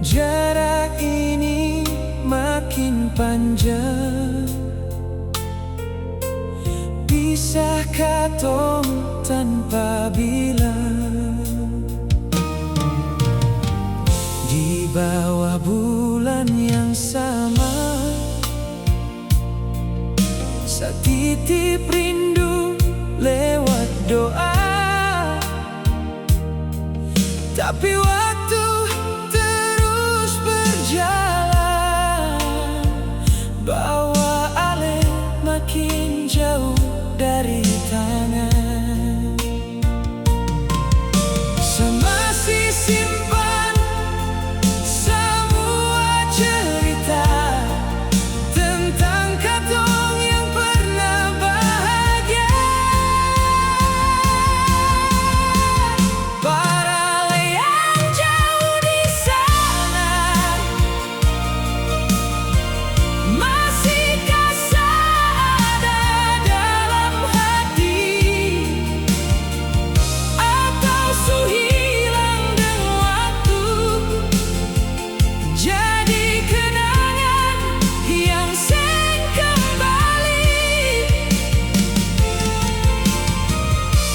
Jarak ini makin panjang, pisah katong tanpa bilang. Di bawah bulan yang sama, setitip rindu lewat doa. Tapi waktu terus berjalan, bawa ale makin jauh dari tangan. Masih simpan semua cerita tentang katong yang pernah bahagia. Para yang jauh di sana, masihkah ada dalam hati, atau hilang dengan waktu, jadi kenangan yang seng kembali.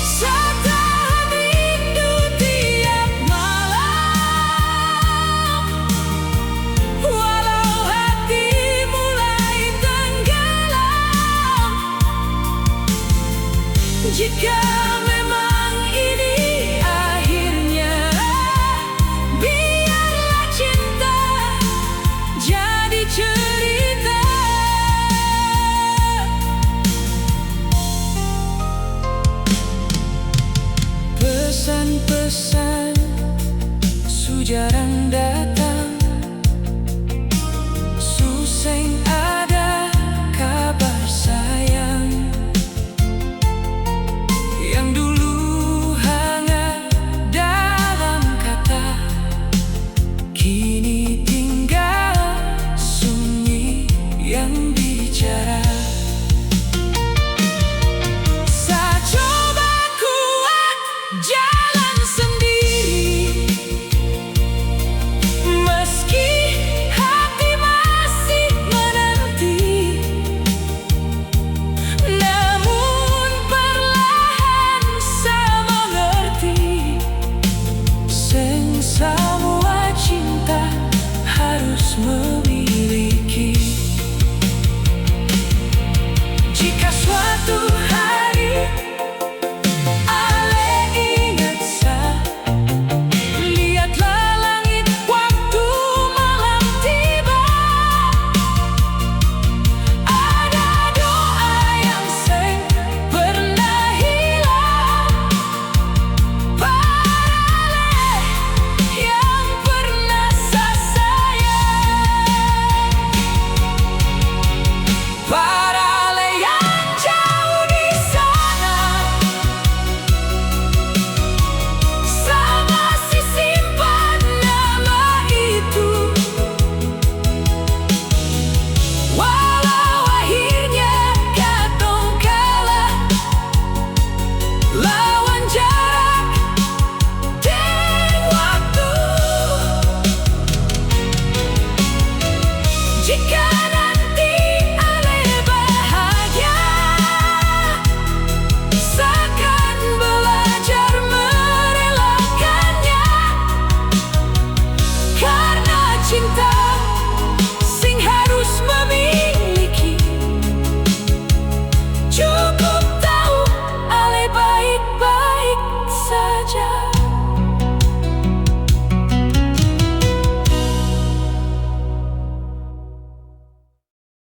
Satahan rindu tiap malam, walau hati mulai tenggelam. Jika memang ini akhirnya, biarlah cinta jadi cerita. Pesan-pesan su jarang datang,